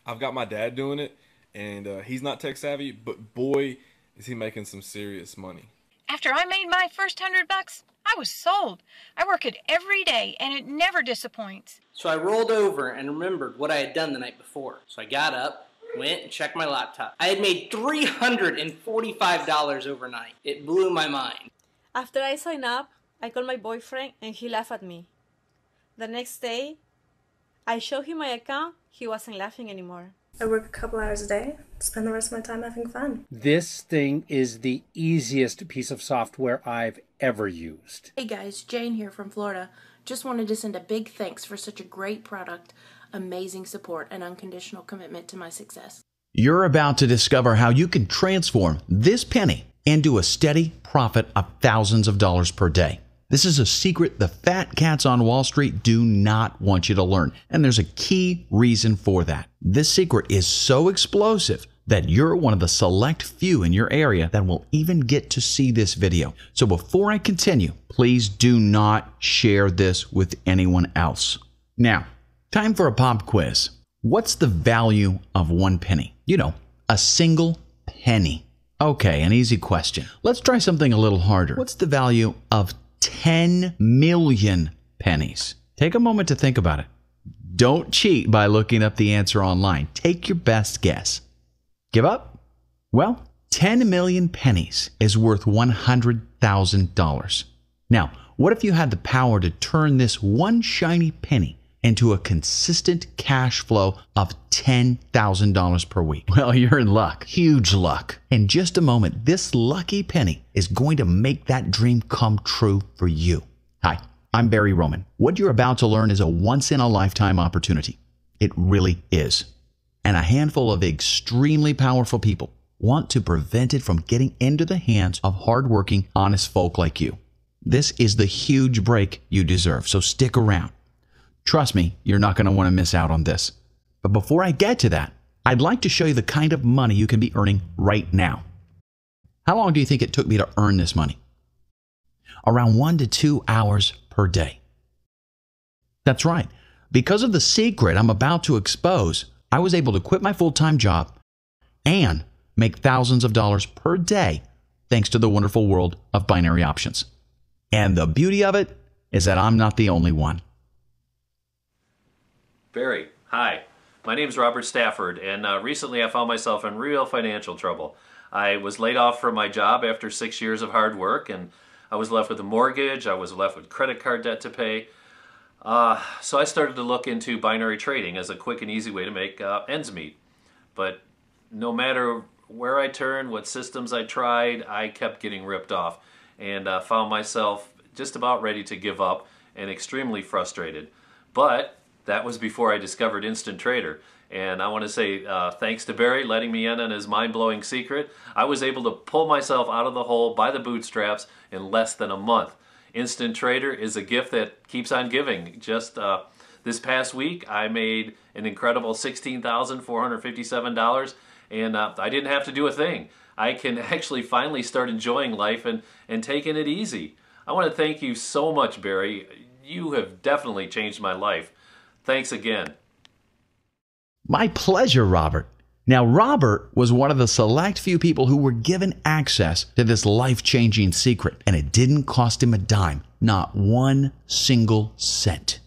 I've got my dad doing it, and he's not tech savvy, but boy, is he making some serious money. After I made my first $100, I was sold. I work it every day, and it never disappoints. So I rolled over and remembered what I had done the night before. So I got up, went and checked my laptop. I had made $345 overnight. It blew my mind. After I signed up, I called my boyfriend and he laughed at me. The next day, I showed him my account. He wasn't laughing anymore. I work a couple hours a day, spend the rest of my time having fun. This thing is the easiest piece of software I've ever used. Hey guys, Jane here from Florida. Just wanted to send a big thanks for such a great product, amazing support, and unconditional commitment to my success. You're about to discover how you can transform this penny into a steady profit of thousands of dollars per day. This is a secret the fat cats on Wall Street do not want you to learn, and there's a key reason for that. This secret is so explosive that you're one of the select few in your area that will even get to see this video. So before I continue, please do not share this with anyone else. Now, time for a pop quiz. What's the value of 1 penny? You know, a single penny. Okay, an easy question. Let's try something a little harder. What's the value of 10 million pennies? Take a moment to think about it. Don't cheat by looking up the answer online. Take your best guess. Give up? Well, 10 million pennies is worth $100,000. Now, what if you had the power to turn this one shiny penny into a consistent cash flow of $10,000 per week? Well, you're in luck. Huge luck. In just a moment, this lucky penny is going to make that dream come true for you. Hi, I'm Barry Roman. What you're about to learn is a once-in-a-lifetime opportunity. It really is. And a handful of extremely powerful people want to prevent it from getting into the hands of hardworking, honest folk like you. This is the huge break you deserve, so stick around. Trust me, you're not going to want to miss out on this. But before I get to that, I'd like to show you the kind of money you can be earning right now. How long do you think it took me to earn this money? Around 1 to 2 hours per day. That's right. Because of the secret I'm about to expose, I was able to quit my full-time job and make thousands of dollars per day thanks to the wonderful world of binary options. And the beauty of it is that I'm not the only one. Barry, hi. My name's Robert Stafford, and recently I found myself in real financial trouble. I was laid off from my job after 6 years of hard work, and I was left with a mortgage. I was left with credit card debt to pay. So I started to look into binary trading as a quick and easy way to make ends meet. But no matter where I turned, what systems I tried, I kept getting ripped off, and found myself just about ready to give up and extremely frustrated. But that was before I discovered Instant Trader. And I want to say thanks to Barry letting me in on his mind-blowing secret. I was able to pull myself out of the hole by the bootstraps in less than a month. Instant Trader is a gift that keeps on giving. Just this past week, I made an incredible $16,457, and I didn't have to do a thing. I can actually finally start enjoying life and taking it easy. I want to thank you so much, Barry. You have definitely changed my life. Thanks again. My pleasure, Robert. Now, Robert was one of the select few people who were given access to this life-changing secret, and it didn't cost him a dime, not 1 single cent.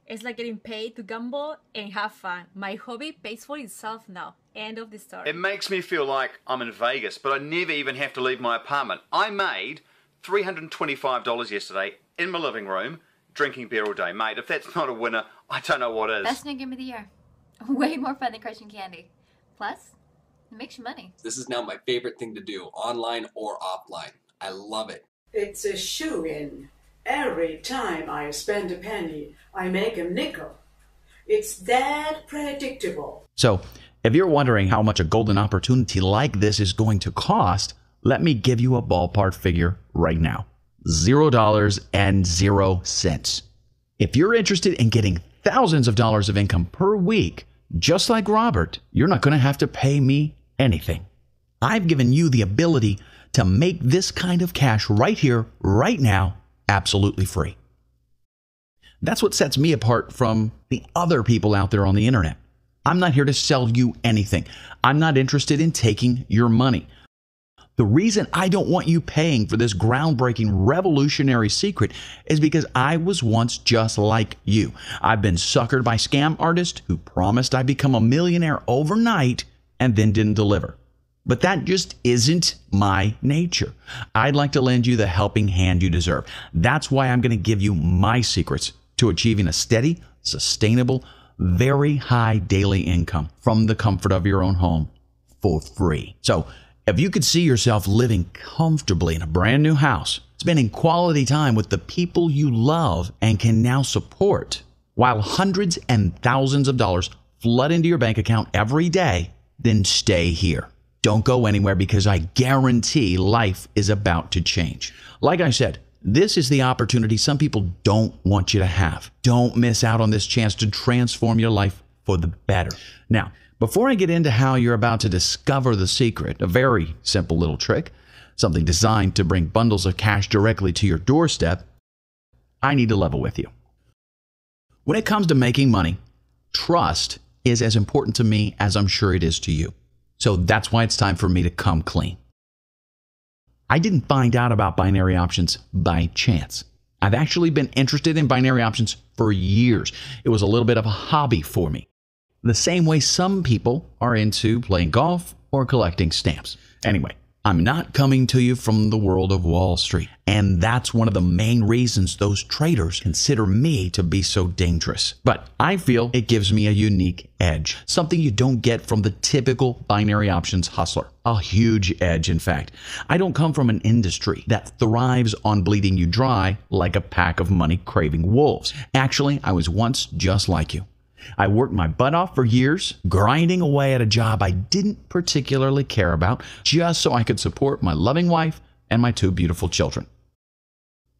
It's like getting paid to gamble and have fun. My hobby pays for itself now. End of the story. It makes me feel like I'm in Vegas, but I never even have to leave my apartment. I made $325 yesterday in my living room, drinking beer all day. Mate, if that's not a winner, I don't know what is. Best new game of the year. Way more fun than crushing candy. Plus, it makes you money. This is now my favorite thing to do, online or offline. I love it. It's a shoo-in. Every time I spend a penny, I make a nickel. It's that predictable. So, if you're wondering how much a golden opportunity like this is going to cost, let me give you a ballpark figure right now. $0.00. If you're interested in getting thousands of dollars of income per week, just like Robert, you're not going to have to pay me anything. I've given you the ability to make this kind of cash right here, right now, absolutely free. That's what sets me apart from the other people out there on the internet. I'm not here to sell you anything. I'm not interested in taking your money. The reason I don't want you paying for this groundbreaking, revolutionary secret is because I was once just like you. I've been suckered by scam artists who promised I'd become a millionaire overnight and then didn't deliver. But that just isn't my nature. I'd like to lend you the helping hand you deserve. That's why I'm going to give you my secrets to achieving a steady, sustainable, very high daily income from the comfort of your own home for free. So if you could see yourself living comfortably in a brand new house, spending quality time with the people you love and can now support, while hundreds and thousands of dollars flood into your bank account every day, then stay here. Don't go anywhere, because I guarantee life is about to change. Like I said, this is the opportunity some people don't want you to have. Don't miss out on this chance to transform your life for the better. Now, before I get into how you're about to discover the secret, a very simple little trick, something designed to bring bundles of cash directly to your doorstep, I need to level with you. When it comes to making money, trust is as important to me as I'm sure it is to you. So that's why it's time for me to come clean. I didn't find out about binary options by chance. I've actually been interested in binary options for years. It was a little bit of a hobby for me. The same way some people are into playing golf or collecting stamps. Anyway, I'm not coming to you from the world of Wall Street. And that's one of the main reasons those traders consider me to be so dangerous. But I feel it gives me a unique edge, something you don't get from the typical binary options hustler. A huge edge, in fact. I don't come from an industry that thrives on bleeding you dry like a pack of money-craving wolves. Actually, I was once just like you. I worked my butt off for years, grinding away at a job I didn't particularly care about, just so I could support my loving wife and my 2 beautiful children.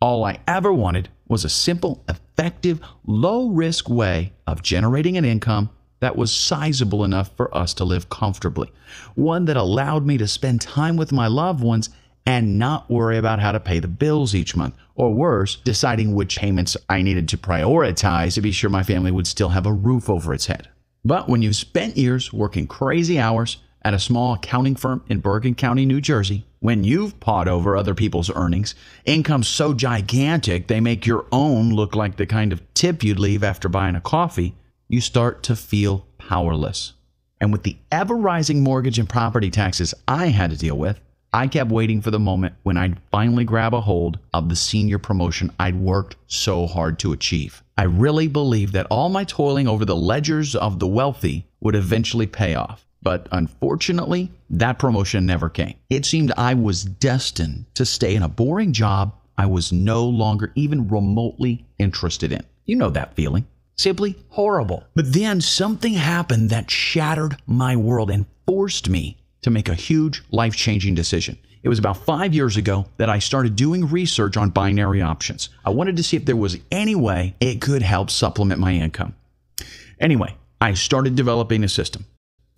All I ever wanted was a simple, effective, low-risk way of generating an income that was sizable enough for us to live comfortably, one that allowed me to spend time with my loved ones and not worry about how to pay the bills each month, or worse, deciding which payments I needed to prioritize to be sure my family would still have a roof over its head. But when you've spent years working crazy hours at a small accounting firm in Bergen County, New Jersey, when you've pawed over other people's earnings, income so gigantic they make your own look like the kind of tip you'd leave after buying a coffee, you start to feel powerless. And with the ever-rising mortgage and property taxes I had to deal with, I kept waiting for the moment when I'd finally grab a hold of the senior promotion I'd worked so hard to achieve. I really believed that all my toiling over the ledgers of the wealthy would eventually pay off. But unfortunately, that promotion never came. It seemed I was destined to stay in a boring job I was no longer even remotely interested in. You know that feeling. Simply horrible. But then something happened that shattered my world and forced me to make a huge life-changing decision. It was about 5 years ago that I started doing research on binary options. I wanted to see if there was any way it could help supplement my income. Anyway, I started developing a system.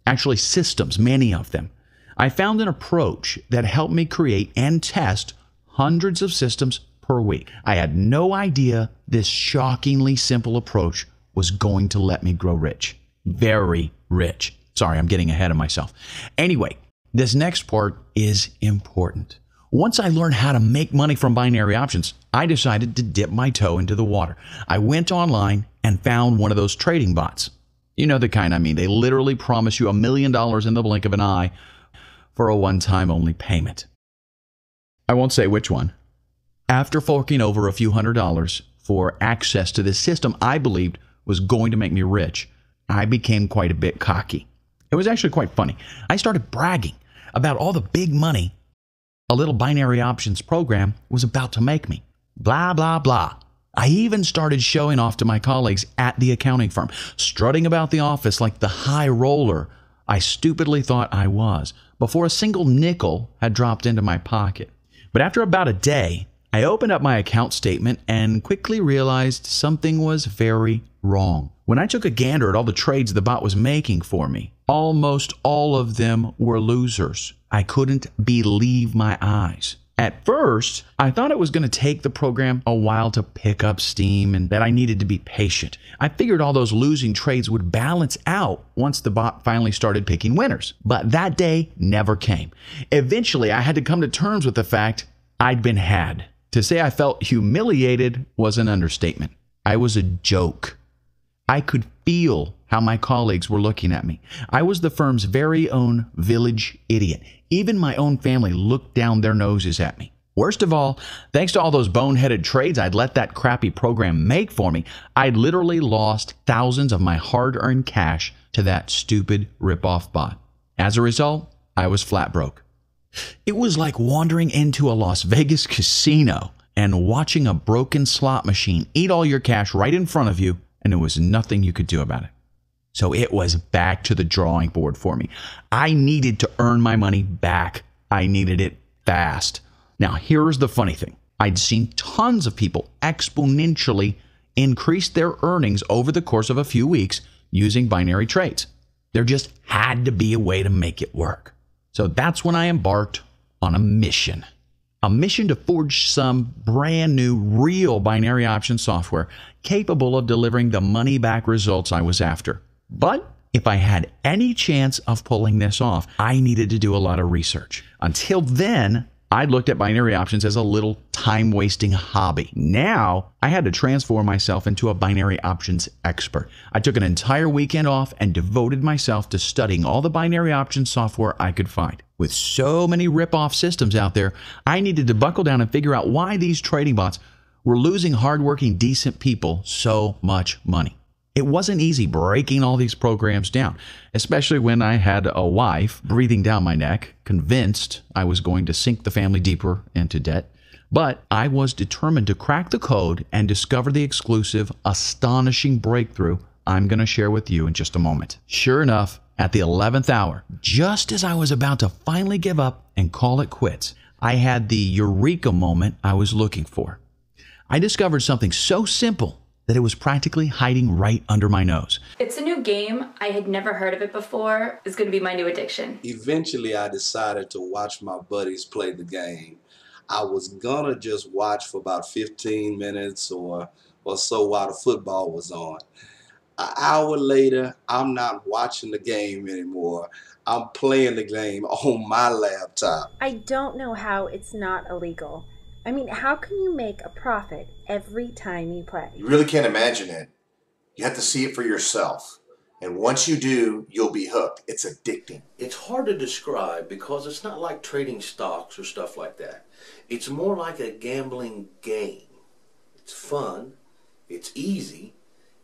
Actually, systems, many of them. I found an approach that helped me create and test hundreds of systems per week. I had no idea this shockingly simple approach was going to let me grow rich. Very rich. Sorry, I'm getting ahead of myself. Anyway, this next part is important. Once I learned how to make money from binary options, I decided to dip my toe into the water. I went online and found one of those trading bots. You know the kind I mean. They literally promise you $1 million in the blink of an eye for a one-time only payment. I won't say which one. After forking over a few $100s for access to this system I believed was going to make me rich, I became quite a bit cocky. It was actually quite funny. I started bragging about all the big money a little binary options program was about to make me. Blah, blah, blah. I even started showing off to my colleagues at the accounting firm, strutting about the office like the high roller I stupidly thought I was, before a single nickel had dropped into my pocket. But after about a day, I opened up my account statement and quickly realized something was very wrong. When I took a gander at all the trades the bot was making for me, almost all of them were losers. I couldn't believe my eyes. At first, I thought it was going to take the program a while to pick up steam and that I needed to be patient. I figured all those losing trades would balance out once the bot finally started picking winners. But that day never came. Eventually, I had to come to terms with the fact I'd been had. To say I felt humiliated was an understatement. I was a joke. I could feel how my colleagues were looking at me. I was the firm's very own village idiot. Even my own family looked down their noses at me. Worst of all, thanks to all those boneheaded trades I'd let that crappy program make for me, I'd literally lost thousands of my hard-earned cash to that stupid rip-off bot. As a result, I was flat broke. It was like wandering into a Las Vegas casino and watching a broken slot machine eat all your cash right in front of you, and there was nothing you could do about it. So it was back to the drawing board for me. I needed to earn my money back. I needed it fast. Now, here's the funny thing. I'd seen tons of people exponentially increase their earnings over the course of a few weeks using binary trades. There just had to be a way to make it work. So that's when I embarked on a mission. A mission to forge some brand new, real binary option software capable of delivering the money-back results I was after. But if I had any chance of pulling this off, I needed to do a lot of research. Until then, I'd looked at binary options as a little time-wasting hobby. Now, I had to transform myself into a binary options expert. I took an entire weekend off and devoted myself to studying all the binary options software I could find. With so many rip-off systems out there, I needed to buckle down and figure out why these trading bots were losing hardworking, decent people so much money. It wasn't easy breaking all these programs down, especially when I had a wife breathing down my neck, convinced I was going to sink the family deeper into debt. But I was determined to crack the code and discover the exclusive, astonishing breakthrough I'm going to share with you in just a moment. Sure enough, at the 11th hour, just as I was about to finally give up and call it quits, I had the eureka moment I was looking for. I discovered something so simple that it was practically hiding right under my nose. It's a new game. I had never heard of it before. It's going to be my new addiction. Eventually, I decided to watch my buddies play the game. I was gonna just watch for about 15 minutes or so while the football was on. An hour later, I'm not watching the game anymore. I'm playing the game on my laptop. I don't know how it's not illegal. I mean, how can you make a profit every time you play? You really can't imagine it. You have to see it for yourself. And once you do, you'll be hooked. It's addicting. It's hard to describe because it's not like trading stocks or stuff like that. It's more like a gambling game. It's fun, it's easy,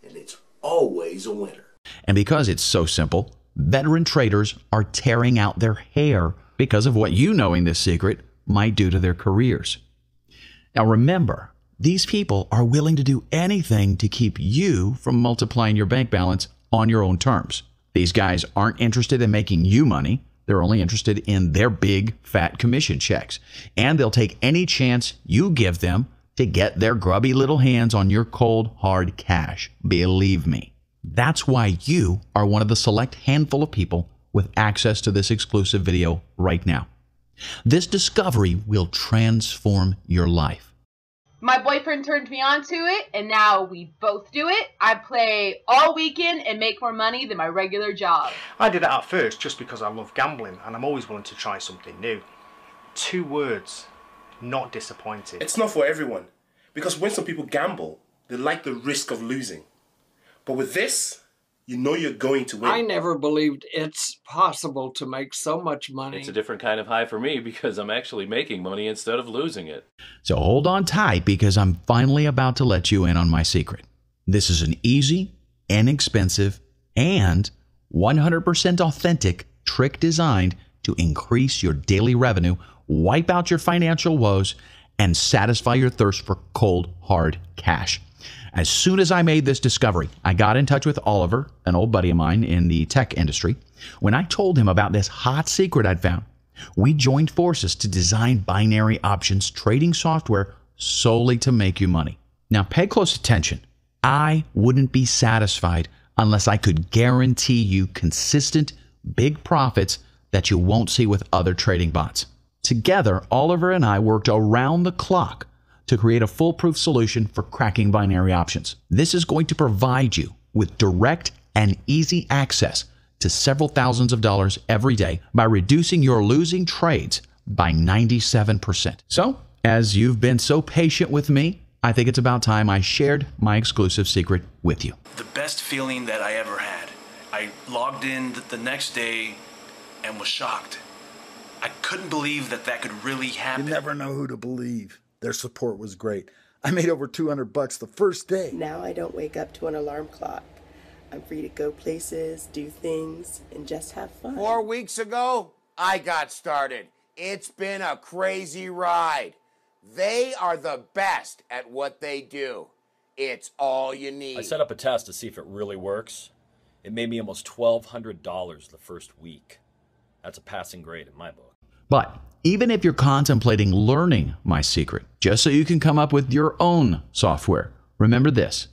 and it's always a winner. And because it's so simple, veteran traders are tearing out their hair because of what you knowing this secret might do to their careers. Now remember, these people are willing to do anything to keep you from multiplying your bank balance on your own terms. These guys aren't interested in making you money. They're only interested in their big, fat commission checks. And they'll take any chance you give them to get their grubby little hands on your cold, hard cash. Believe me. That's why you are one of the select handful of people with access to this exclusive video right now. This discovery will transform your life. My boyfriend turned me on to it, and now we both do it. I play all weekend and make more money than my regular job. I did it at first just because I love gambling, and I'm always willing to try something new. 2 words: not disappointed. It's not for everyone, because when some people gamble, they like the risk of losing. But with this, you know you're going to win. I never believed it's possible to make so much money. It's a different kind of high for me because I'm actually making money instead of losing it. So hold on tight because I'm finally about to let you in on my secret. This is an easy, inexpensive, and 100% authentic trick designed to increase your daily revenue, wipe out your financial woes, and satisfy your thirst for cold, hard cash. As soon as I made this discovery, I got in touch with Oliver, an old buddy of mine in the tech industry. When I told him about this hot secret I'd found, we joined forces to design binary options trading software solely to make you money. Now pay close attention. I wouldn't be satisfied unless I could guarantee you consistent, big profits that you won't see with other trading bots. Together, Oliver and I worked around the clock to create a foolproof solution for cracking binary options. This is going to provide you with direct and easy access to several thousands of dollars every day by reducing your losing trades by 97%. So, as you've been so patient with me, I think it's about time I shared my exclusive secret with you. The best feeling that I ever had. I logged in the next day and was shocked. I couldn't believe that could really happen. You never know who to believe. Their support was great. I made over $200 the first day. Now I don't wake up to an alarm clock. I'm free to go places, do things, and just have fun. 4 weeks ago, I got started. It's been a crazy ride. They are the best at what they do. It's all you need. I set up a test to see if it really works. It made me almost $1,200 the first week. That's a passing grade in my book. But even if you're contemplating learning my secret, just so you can come up with your own software, remember this.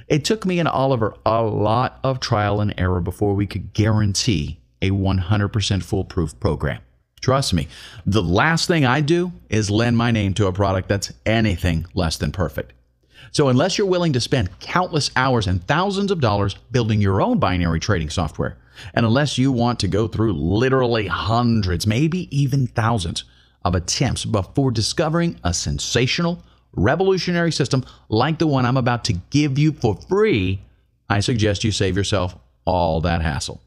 It took me and Oliver a lot of trial and error before we could guarantee a 100% foolproof program. Trust me, the last thing I do is lend my name to a product that's anything less than perfect. So unless you're willing to spend countless hours and thousands of dollars building your own binary trading software, and unless you want to go through literally hundreds, maybe even thousands of attempts before discovering a sensational, revolutionary system like the one I'm about to give you for free, I suggest you save yourself all that hassle.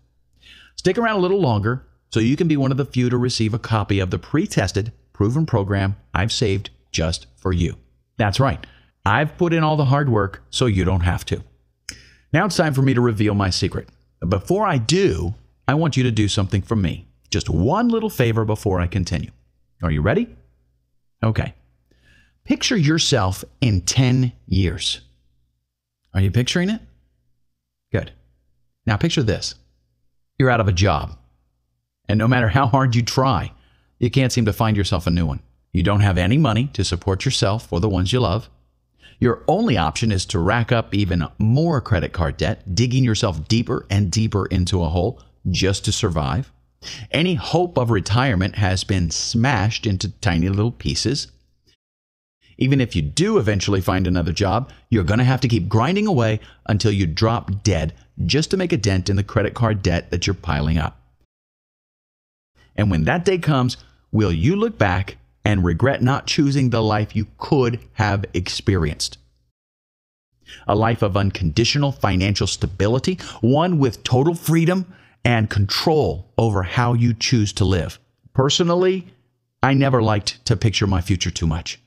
Stick around a little longer so you can be one of the few to receive a copy of the pre-tested, proven program I've saved just for you. That's right. I've put in all the hard work so you don't have to. Now it's time for me to reveal my secret. But before I do, I want you to do something for me. Just one little favor before I continue. Are you ready? Okay. Picture yourself in 10 years. Are you picturing it? Good. Now picture this. You're out of a job. And no matter how hard you try, you can't seem to find yourself a new one. You don't have any money to support yourself or the ones you love. Your only option is to rack up even more credit card debt, digging yourself deeper and deeper into a hole just to survive. Any hope of retirement has been smashed into tiny little pieces. Even if you do eventually find another job, you're going to have to keep grinding away until you drop dead just to make a dent in the credit card debt that you're piling up. And when that day comes, will you look back and regret not choosing the life you could have experienced? A life of unconditional financial stability, one with total freedom and control over how you choose to live. Personally, I never liked to picture my future too much.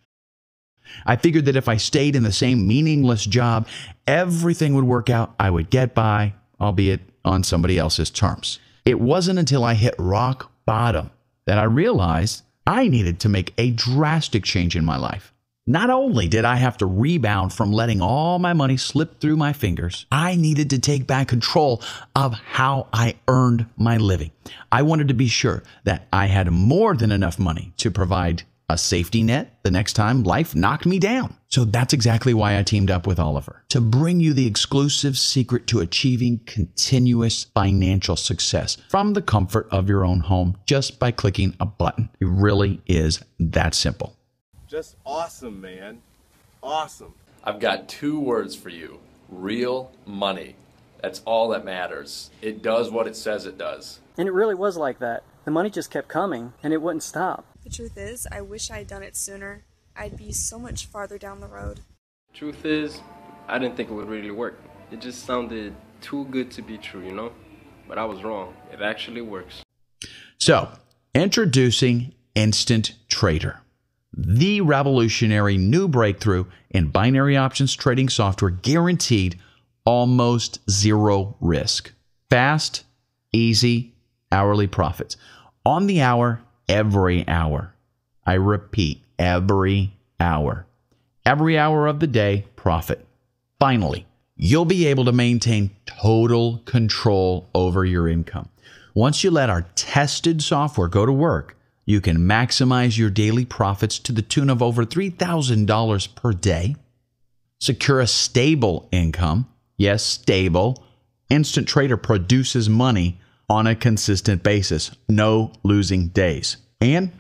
I figured that if I stayed in the same meaningless job, everything would work out. I would get by, albeit on somebody else's terms. It wasn't until I hit rock bottom that I realized I needed to make a drastic change in my life. Not only did I have to rebound from letting all my money slip through my fingers, I needed to take back control of how I earned my living. I wanted to be sure that I had more than enough money to provide a safety net the next time life knocked me down. So that's exactly why I teamed up with Oliver, to bring you the exclusive secret to achieving continuous financial success from the comfort of your own home just by clicking a button. It really is that simple. Just awesome, man. Awesome. I've got 2 words for you. Real money. That's all that matters. It does what it says it does. And it really was like that. The money just kept coming, and it wouldn't stop. The truth is, I wish I had done it sooner. I'd be so much farther down the road. Truth is, I didn't think it would really work. It just sounded too good to be true, you know? But I was wrong. It actually works. So, introducing Instant Trader, the revolutionary new breakthrough in binary options trading software, guaranteed almost zero risk. Fast, easy, hourly profits. On the hour, every hour. I repeat, every hour. Every hour of the day, profit. Finally, you'll be able to maintain total control over your income. Once you let our tested software go to work, you can maximize your daily profits to the tune of over $3,000 per day. Secure a stable income. Yes, stable. Instant Trader produces money on a consistent basis. No losing days. And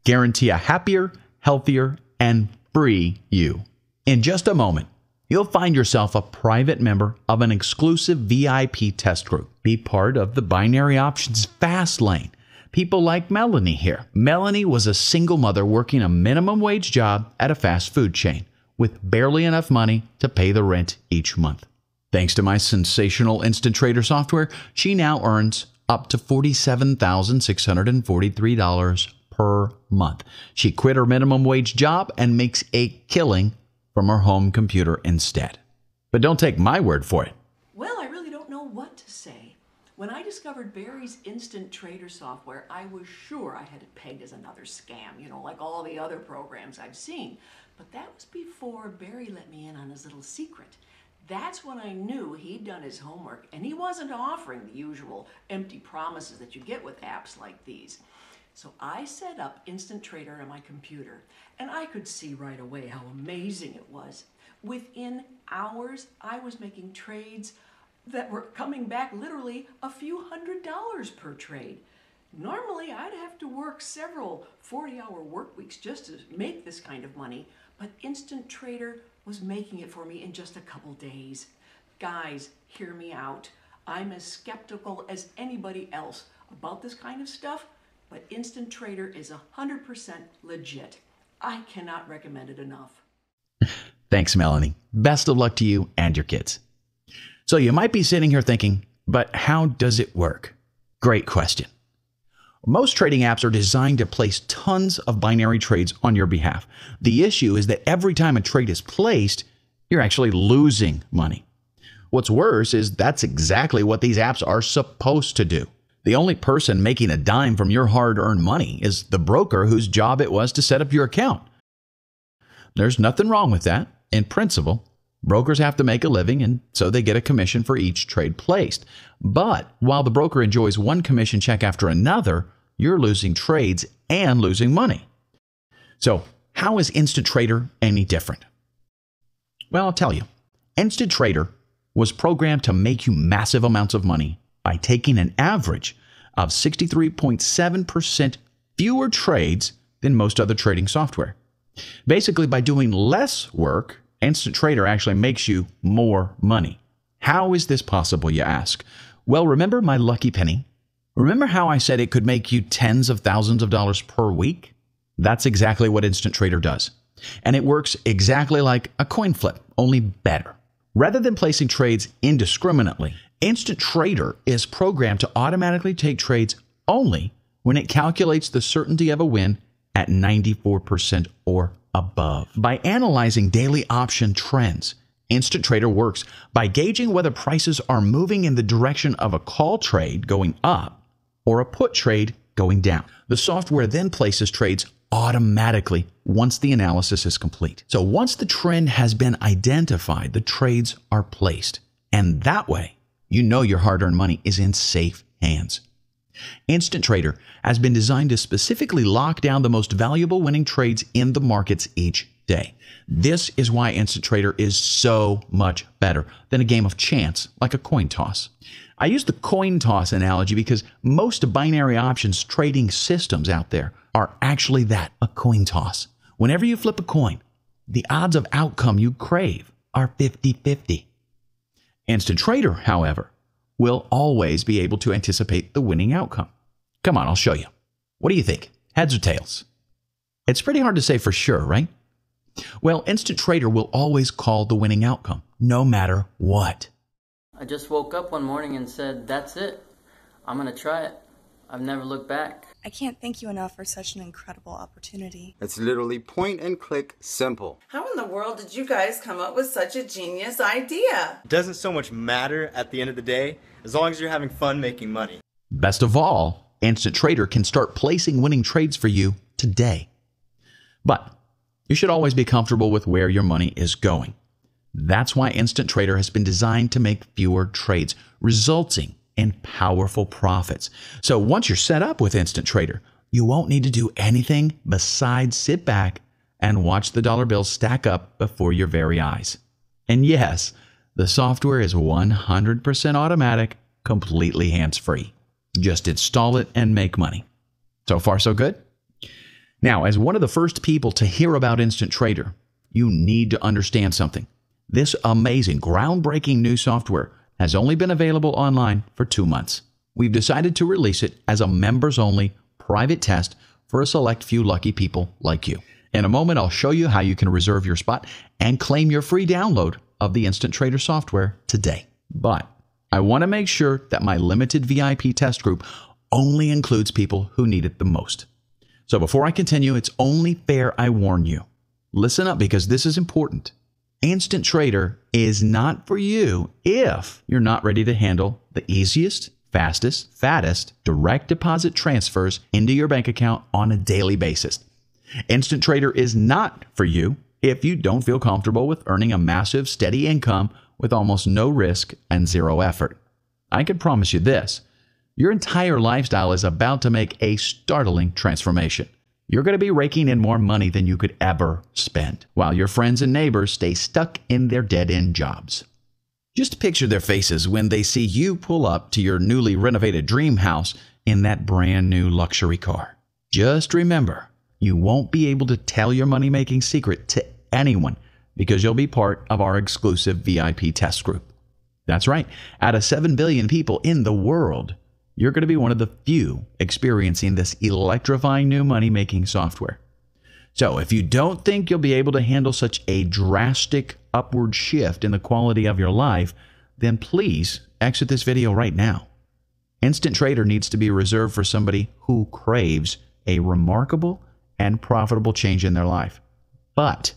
guarantee a happier, healthier, and free you. In just a moment, you'll find yourself a private member of an exclusive VIP test group. Be part of the binary options fast lane. People like Melanie here. Melanie was a single mother working a minimum wage job at a fast food chain with barely enough money to pay the rent each month. Thanks to my sensational Instant Trader software, she now earns up to $47,643 per month. She quit her minimum wage job and makes a killing from her home computer instead. But don't take my word for it. Well, I really don't know what to say. When I discovered Barry's Instant Trader software, I was sure I had it pegged as another scam, like all the other programs I've seen. But that was before Barry let me in on his little secret. That's when I knew he'd done his homework and he wasn't offering the usual empty promises that you get with apps like these. So I set up Instant Trader on my computer, and I could see right away how amazing it was. Within hours, I was making trades that were coming back literally a few $100s per trade. Normally, I'd have to work several 40-hour work weeks just to make this kind of money, but Instant Trader was making it for me in just a couple days. Guys, hear me out. I'm as skeptical as anybody else about this kind of stuff, but Instant Trader is 100% legit. I cannot recommend it enough. Thanks, Melanie. Best of luck to you and your kids. So you might be sitting here thinking, but how does it work? Great question. Most trading apps are designed to place tons of binary trades on your behalf. The issue is that every time a trade is placed, you're actually losing money. What's worse is that's exactly what these apps are supposed to do. The only person making a dime from your hard-earned money is the broker whose job it was to set up your account. There's nothing wrong with that. In principle, brokers have to make a living, and so they get a commission for each trade placed. But while the broker enjoys one commission check after another, you're losing trades and losing money. So how is Instant Trader any different? Well, I'll tell you. Instant Trader was programmed to make you massive amounts of money by taking an average of 63.7% fewer trades than most other trading software. Basically, by doing less work, Instant Trader actually makes you more money. How is this possible, you ask? Well, remember my lucky penny? Remember how I said it could make you tens of thousands of dollars per week? That's exactly what Instant Trader does. And it works exactly like a coin flip, only better. Rather than placing trades indiscriminately, Instant Trader is programmed to automatically take trades only when it calculates the certainty of a win at 94% or above. By analyzing daily option trends, Instant Trader works by gauging whether prices are moving in the direction of a call trade going up or a put trade going down. The software then places trades automatically once the analysis is complete. So once the trend has been identified, the trades are placed. And that way, you know your hard-earned money is in safe hands. Instant Trader has been designed to specifically lock down the most valuable winning trades in the markets each day. This is why Instant Trader is so much better than a game of chance like a coin toss. I use the coin toss analogy because most binary options trading systems out there are actually that, a coin toss. Whenever you flip a coin, the odds of outcome you crave are 50-50. Instant Trader, however, will always be able to anticipate the winning outcome. Come on, I'll show you. What do you think? Heads or tails? It's pretty hard to say for sure, right? Well, Instant Trader will always call the winning outcome, no matter what. I just woke up one morning and said, that's it. I'm going to try it. I've never looked back. I can't thank you enough for such an incredible opportunity. It's literally point and click simple. How in the world did you guys come up with such a genius idea? It doesn't so much matter at the end of the day, as long as you're having fun making money. Best of all, Instant Trader can start placing winning trades for you today. But you should always be comfortable with where your money is going. That's why Instant Trader has been designed to make fewer trades, resulting in powerful profits. So once you're set up with Instant Trader, you won't need to do anything besides sit back and watch the dollar bills stack up before your very eyes. And yes, the software is 100% automatic, completely hands-free. Just install it and make money. So far, so good? Now, as one of the first people to hear about Instant Trader, you need to understand something. This amazing, groundbreaking new software has only been available online for 2 months. We've decided to release it as a members-only private test for a select few lucky people like you. In a moment, I'll show you how you can reserve your spot and claim your free download of the Instant Trader software today. But I want to make sure that my limited VIP test group only includes people who need it the most. So before I continue, it's only fair I warn you. Listen up, because this is important. Instant Trader is not for you if you're not ready to handle the easiest, fastest, fattest direct deposit transfers into your bank account on a daily basis. Instant Trader is not for you if you don't feel comfortable with earning a massive, steady income with almost no risk and zero effort. I can promise you this: your entire lifestyle is about to make a startling transformation. You're going to be raking in more money than you could ever spend, while your friends and neighbors stay stuck in their dead-end jobs. Just picture their faces when they see you pull up to your newly renovated dream house in that brand new luxury car. Just remember, you won't be able to tell your money-making secret to anyone because you'll be part of our exclusive VIP test group. That's right. Out of 7 billion people in the world, you're going to be one of the few experiencing this electrifying new money-making software. So if you don't think you'll be able to handle such a drastic upward shift in the quality of your life, then please exit this video right now. Instant Trader needs to be reserved for somebody who craves a remarkable and profitable change in their life. But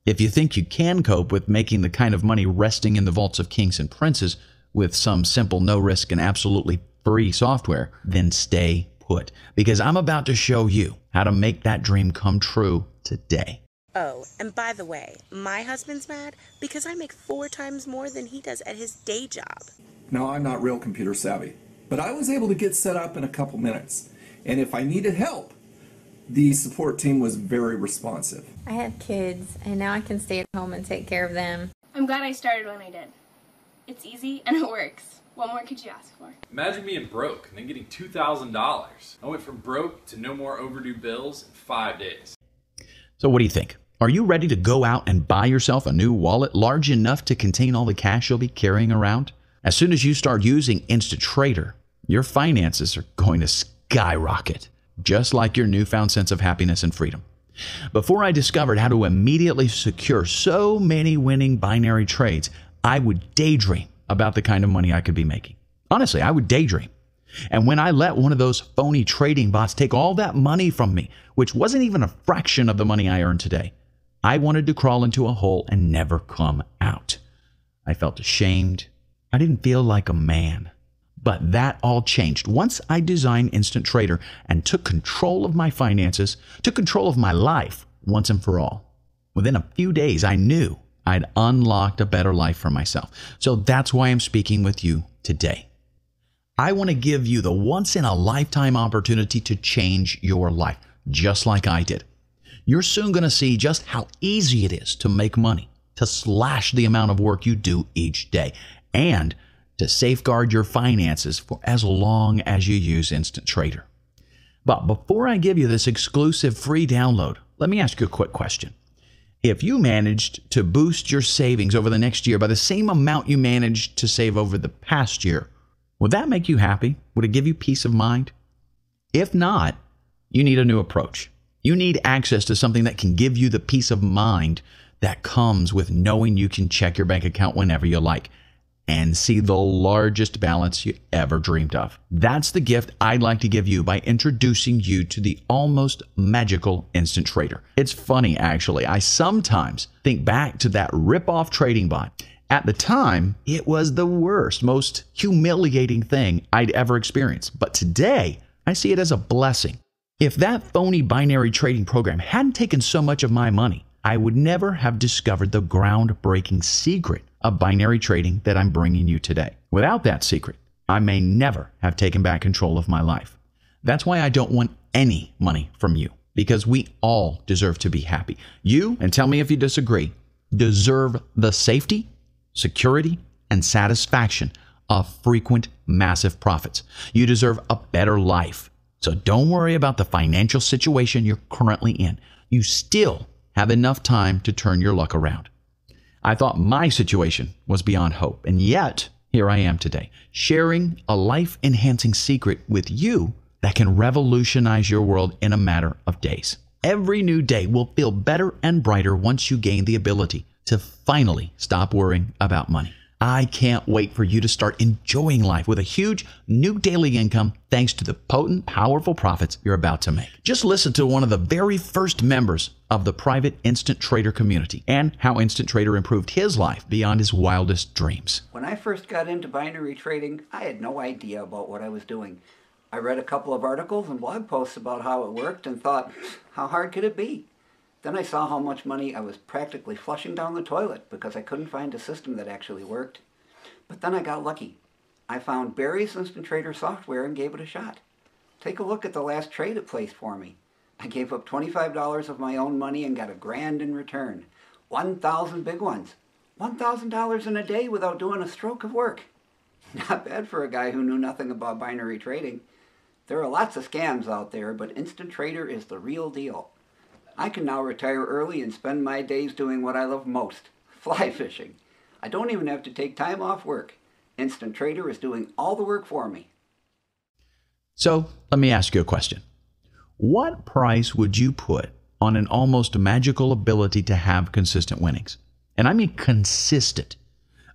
if you think you can cope with making the kind of money resting in the vaults of kings and princes with some simple, no-risk, and absolutely free software, then stay put, because I'm about to show you how to make that dream come true today. Oh, and by the way, my husband's mad because I make 4 times more than he does at his day job. Now, I'm not real computer savvy, but I was able to get set up in a couple minutes. And if I needed help, the support team was very responsive. I have kids, and now I can stay at home and take care of them. I'm glad I started when I did. It's easy and it works. What more could you ask for? Imagine being broke and then getting $2,000. I went from broke to no more overdue bills in 5 days. So what do you think? Are you ready to go out and buy yourself a new wallet large enough to contain all the cash you'll be carrying around? As soon as you start using Instant Trader, your finances are going to skyrocket, just like your newfound sense of happiness and freedom. Before I discovered how to immediately secure so many winning binary trades, I would daydream about the kind of money I could be making. Honestly, I would daydream. And when I let one of those phony trading bots take all that money from me, which wasn't even a fraction of the money I earned today, I wanted to crawl into a hole and never come out. I felt ashamed. I didn't feel like a man. But that all changed once I designed Instant Trader and took control of my finances, took control of my life once and for all. Within a few days, I knew I'd unlocked a better life for myself. So that's why I'm speaking with you today. I want to give you the once-in-a-lifetime opportunity to change your life, just like I did. You're soon going to see just how easy it is to make money, to slash the amount of work you do each day, and to safeguard your finances for as long as you use Instant Trader. But before I give you this exclusive free download, let me ask you a quick question. If you managed to boost your savings over the next year by the same amount you managed to save over the past year, would that make you happy? Would it give you peace of mind? If not, you need a new approach. You need access to something that can give you the peace of mind that comes with knowing you can check your bank account whenever you like and see the largest balance you ever dreamed of. That's the gift I'd like to give you by introducing you to the almost magical Instant Trader. It's funny, actually. I sometimes think back to that rip-off trading bot. At the time, it was the worst, most humiliating thing I'd ever experienced. But today, I see it as a blessing. If that phony binary trading program hadn't taken so much of my money, I would never have discovered the groundbreaking secret of binary trading that I'm bringing you today. Without that secret, I may never have taken back control of my life. That's why I don't want any money from you, because we all deserve to be happy. You, and tell me if you disagree, deserve the safety, security, and satisfaction of frequent, massive profits. You deserve a better life, So don't worry about the financial situation you're currently in. You still have enough time to turn your luck around. I thought my situation was beyond hope, and yet here I am today, sharing a life-enhancing secret with you that can revolutionize your world in a matter of days. Every new day will feel better and brighter once you gain the ability to finally stop worrying about money. I can't wait for you to start enjoying life with a huge new daily income thanks to the potent, powerful profits you're about to make. Just listen to one of the very first members of the private Instant Trader community and how Instant Trader improved his life beyond his wildest dreams. When I first got into binary trading, I had no idea about what I was doing. I read a couple of articles and blog posts about how it worked and thought, how hard could it be? Then I saw how much money I was practically flushing down the toilet because I couldn't find a system that actually worked. But then I got lucky. I found Barry's Instant Trader software and gave it a shot. Take a look at the last trade it placed for me. I gave up $25 of my own money and got $1,000 in return. 1,000 big ones. $1,000 in a day without doing a stroke of work. Not bad for a guy who knew nothing about binary trading. There are lots of scams out there, but Instant Trader is the real deal. I can now retire early and spend my days doing what I love most, fly fishing. I don't even have to take time off work. Instant Trader is doing all the work for me. So let me ask you a question. What price would you put on an almost magical ability to have consistent winnings? And I mean consistent.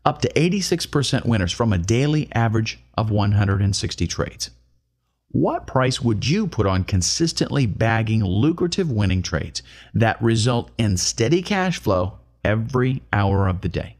Up to 86% winners from a daily average of 160 trades. What price would you put on consistently bagging lucrative winning trades that result in steady cash flow every hour of the day?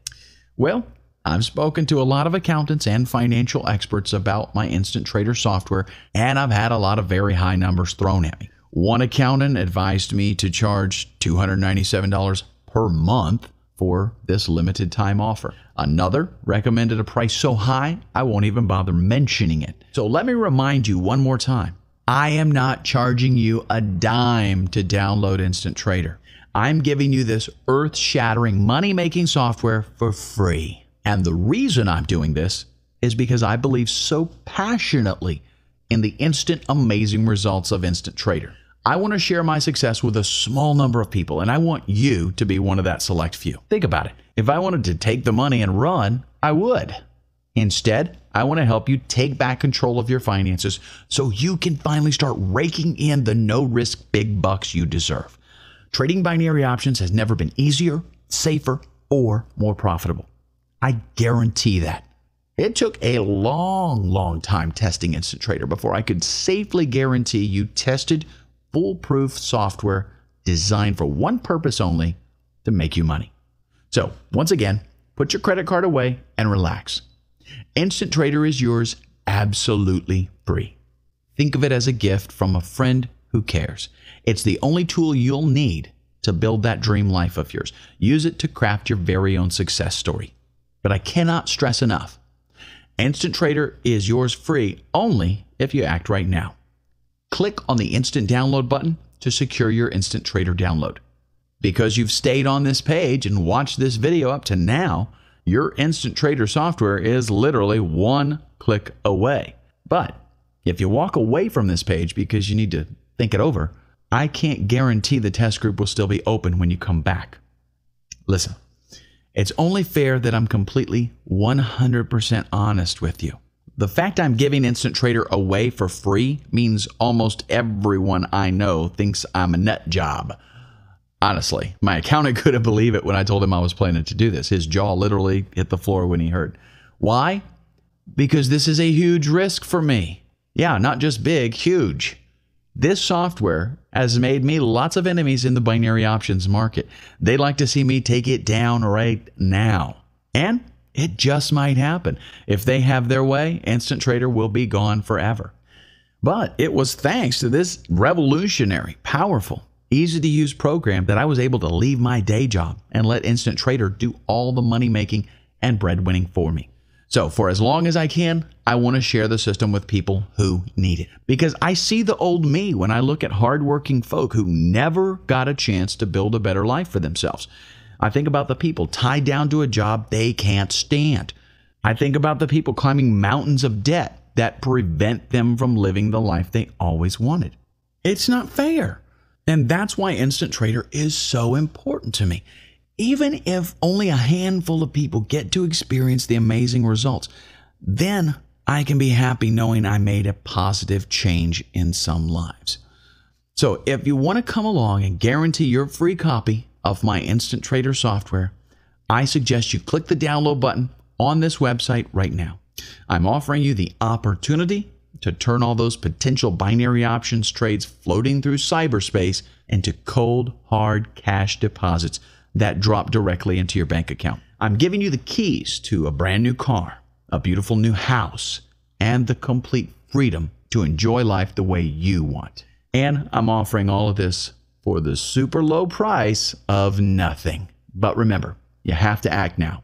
Well, I've spoken to a lot of accountants and financial experts about my Instant Trader software, and I've had a lot of very high numbers thrown at me. One accountant advised me to charge $297 per month for this limited time offer. Another recommended a price so high, I won't even bother mentioning it. So let me remind you one more time. I am not charging you a dime to download Instant Trader. I'm giving you this earth-shattering money-making software for free. And the reason I'm doing this is because I believe so passionately in the instant amazing results of Instant Trader. I want to share my success with a small number of people, and I want you to be one of that select few. Think about it. If I wanted to take the money and run, I would. Instead, I want to help you take back control of your finances so you can finally start raking in the no-risk big bucks you deserve. Trading binary options has never been easier, safer, or more profitable. I guarantee that. It took a long time testing Instant Trader before I could safely guarantee you tested, foolproof software designed for one purpose only, to make you money. So, once again, put your credit card away and relax. Instant Trader is yours absolutely free. Think of it as a gift from a friend who cares. It's the only tool you'll need to build that dream life of yours. Use it to craft your very own success story. But I cannot stress enough, Instant Trader is yours free only if you act right now. Click on the Instant Download button to secure your Instant Trader download. Because you've stayed on this page and watched this video up to now, your Instant Trader software is literally one click away. But if you walk away from this page because you need to think it over, I can't guarantee the test group will still be open when you come back. Listen, it's only fair that I'm completely 100% honest with you. The fact I'm giving Instant Trader away for free means almost everyone I know thinks I'm a nut job. Honestly, my accountant couldn't believe it when I told him I was planning to do this. His jaw literally hit the floor when he heard. Why? Because this is a huge risk for me. Yeah, not just big, huge. This software has made me lots of enemies in the binary options market. They'd like to see me take it down right now. And it just might happen. If they have their way, Instant Trader will be gone forever. But it was thanks to this revolutionary, powerful, easy-to-use program that I was able to leave my day job and let Instant Trader do all the money making and breadwinning for me. So for as long as I can, I want to share the system with people who need it. Because I see the old me when I look at hardworking folk who never got a chance to build a better life for themselves. I think about the people tied down to a job they can't stand. I think about the people climbing mountains of debt that prevent them from living the life they always wanted. It's not fair. And that's why Instant Trader is so important to me. Even if only a handful of people get to experience the amazing results, then I can be happy knowing I made a positive change in some lives. So if you want to come along and guarantee your free copy of my Instant Trader software, I suggest you click the download button on this website right now. I'm offering you the opportunity to turn all those potential binary options trades floating through cyberspace into cold, hard cash deposits that drop directly into your bank account. I'm giving you the keys to a brand new car, a beautiful new house, and the complete freedom to enjoy life the way you want. And I'm offering all of this for the super low price of nothing. But remember, you have to act now.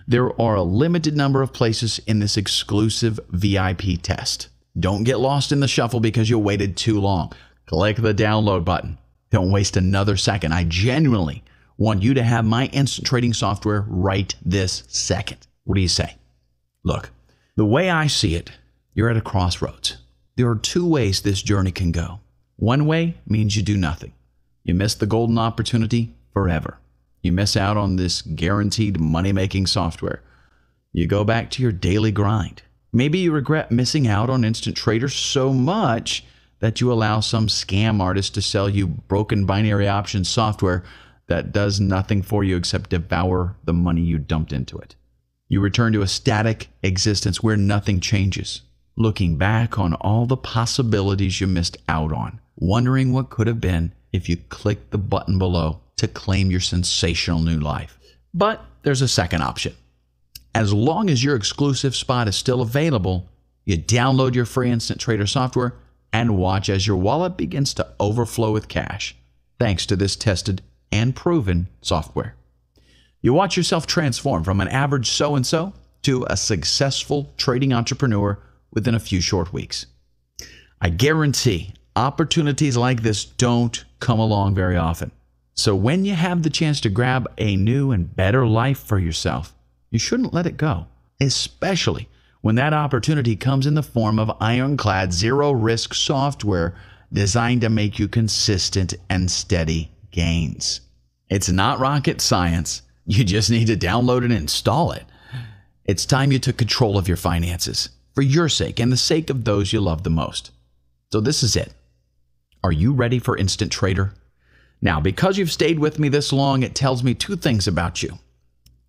There are a limited number of places in this exclusive VIP test. Don't get lost in the shuffle because you waited too long. Click the download button. Don't waste another second. I genuinely want you to have my instant trading software right this second. What do you say? Look, the way I see it, you're at a crossroads. There are two ways this journey can go. One way means you do nothing. You miss the golden opportunity forever. You miss out on this guaranteed money-making software. You go back to your daily grind. Maybe you regret missing out on Instant Trader so much that you allow some scam artist to sell you broken binary option software that does nothing for you except devour the money you dumped into it. You return to a static existence where nothing changes, looking back on all the possibilities you missed out on, wondering what could have been if you clicked the button below to claim your sensational new life. But there's a second option. As long as your exclusive spot is still available, you download your free Instant Trader software and watch as your wallet begins to overflow with cash, thanks to this tested and proven software. You watch yourself transform from an average so-and-so to a successful trading entrepreneur within a few short weeks. I guarantee opportunities like this don't come along very often. So when you have the chance to grab a new and better life for yourself, you shouldn't let it go, especially when that opportunity comes in the form of ironclad zero-risk software designed to make you consistent and steady gains. It's not rocket science. You just need to download and install it. It's time you took control of your finances for your sake and the sake of those you love the most. So this is it. Are you ready for Instant Trader? Now, because you've stayed with me this long, it tells me two things about you.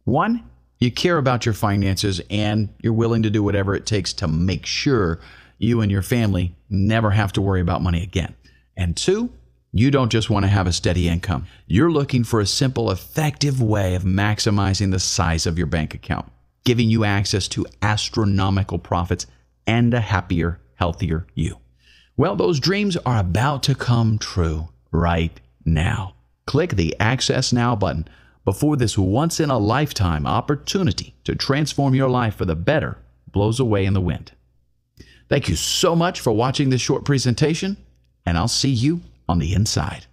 One, you care about your finances and you're willing to do whatever it takes to make sure you and your family never have to worry about money again. And two, you don't just want to have a steady income. You're looking for a simple, effective way of maximizing the size of your bank account, giving you access to astronomical profits and a happier, healthier you. Well, those dreams are about to come true right now. Click the Access Now button before this once-in-a-lifetime opportunity to transform your life for the better blows away in the wind. Thank you so much for watching this short presentation, and I'll see you on the inside.